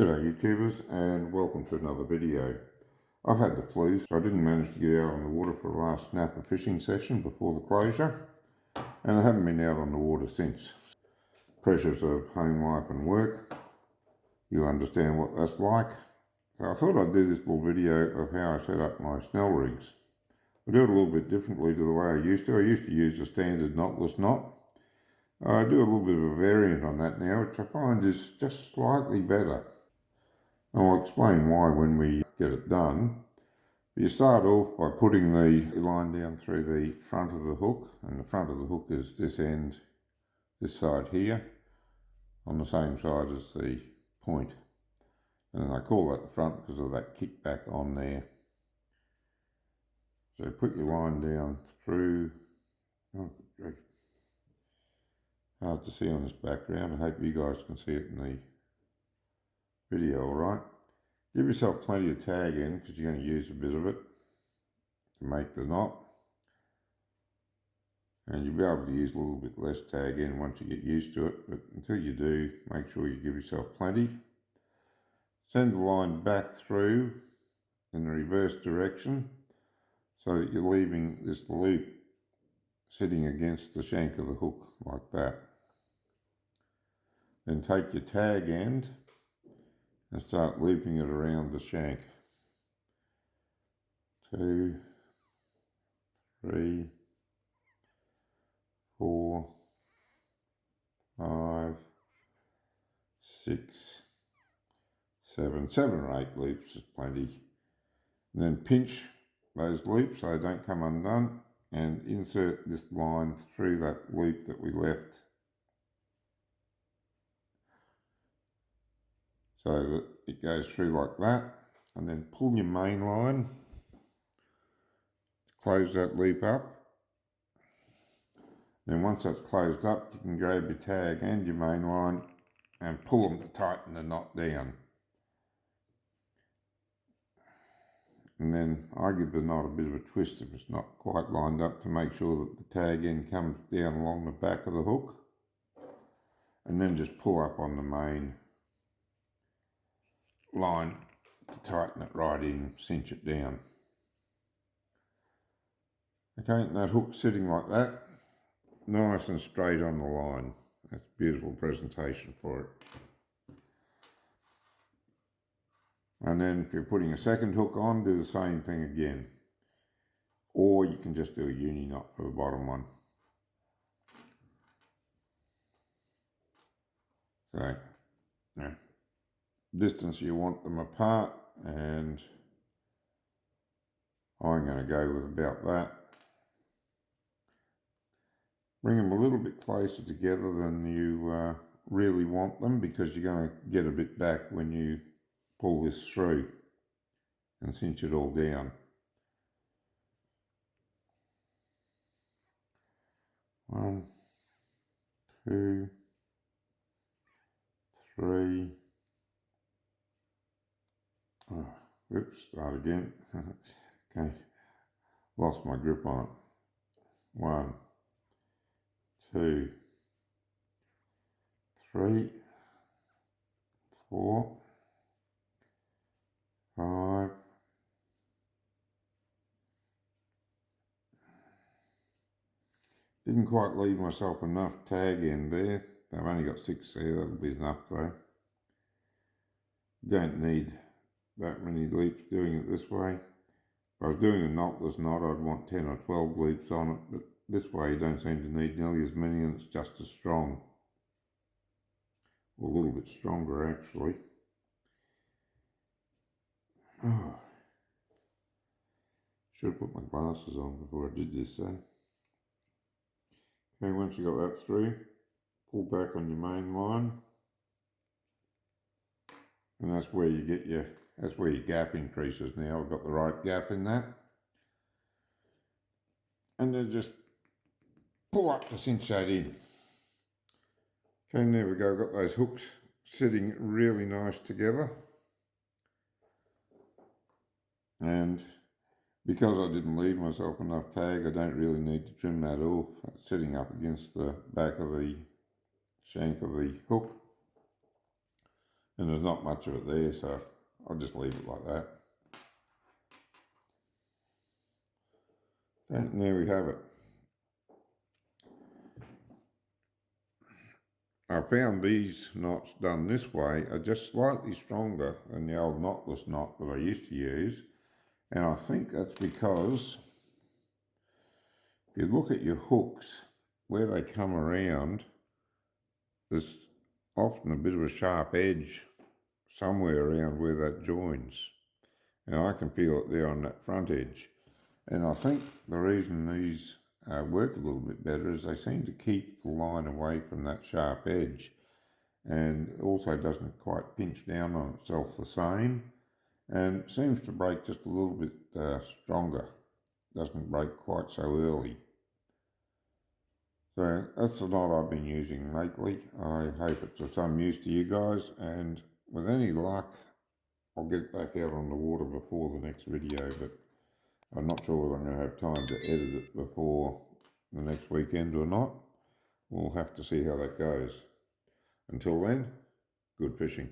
G'day YouTubers and welcome to another video. I've had the flu, so I didn't manage to get out on the water for the last snapper fishing session before the closure, and I haven't been out on the water since. Pressures of home life and work, you understand what that's like. So I thought I'd do this little video of how I set up my Snell rigs. I do it a little bit differently to the way I used to. I used to use a standard knotless knot. I do a little bit of a variant on that now, which I find is just slightly better. And I'll explain why when we get it done. You start off by putting the line down through the front of the hook, and the front of the hook is this end, this side here, on the same side as the point. And I call that the front because of that kickback on there. So put your line down through, oh good grief, hard to see on this background, I hope you guys can see it in the video alright. Give yourself plenty of tag in because you're going to use a bit of it to make the knot. And you'll be able to use a little bit less tag in once you get used to it, but until you do, make sure you give yourself plenty. Send the line back through in the reverse direction so that you're leaving this loop sitting against the shank of the hook like that. Then take your tag end and start looping it around the shank. 2, 3, 4, 5, 6, 7 or 8 loops is plenty. And then pinch those loops so they don't come undone and insert this line through that loop that we left, so that it goes through like that, and then pull your main line to close that loop up. Then once that's closed up, you can grab your tag and your main line and pull them to tighten the knot down. And then I give the knot a bit of a twist if it's not quite lined up to make sure that the tag end comes down along the back of the hook, and then just pull up on the main line to tighten it right in, cinch it down. Okay, and that hook sitting like that, nice and straight on the line. That's a beautiful presentation for it. And then if you're putting a second hook on, do the same thing again. Or you can just do a uni knot for the bottom one. So, yeah, distance you want them apart, and I'm going to go with about that. Bring them a little bit closer together than you really want them, because you're going to get a bit back when you pull this through and cinch it all down. 1, 2, 3. Oh, oops, start again. Okay, lost my grip on it. 1, 2, 3, 4, 5, 'Didn't quite leave myself enough tag in there. I've only got 6 there, that'll be enough though. You don't need that many loops doing it this way. If I was doing a knotless knot, I'd want 10 or 12 loops on it, but this way you don't seem to need nearly as many, and it's just as strong. Or a little bit stronger actually. Oh. Should have put my glasses on before I did this though. Okay, once you got that through, pull back on your main line, and that's where you get your, that's where your gap increases now. I've got the right gap in that. And then just pull up to cinch that in. Okay, and there we go, got those hooks sitting really nice together. And because I didn't leave myself enough tag, I don't really need to trim that off. It's sitting up against the back of the shank of the hook. and there's not much of it there, so I'll just leave it like that. And there we have it. I found these knots done this way are just slightly stronger than the old knotless knot that I used to use, and I think that's because if you look at your hooks where they come around, there's often a bit of a sharp edge somewhere around where that joins, and I can feel it there on that front edge. And I think the reason these work a little bit better is they seem to keep the line away from that sharp edge, and also doesn't quite pinch down on itself the same, and seems to break just a little bit stronger. Doesn't break quite so early. So that's the knot I've been using lately. I hope it's of some use to you guys, and with any luck I'll get back out on the water before the next video, but I'm not sure whether I'm going to have time to edit it before the next weekend or not. We'll have to see how that goes. Until then, good fishing.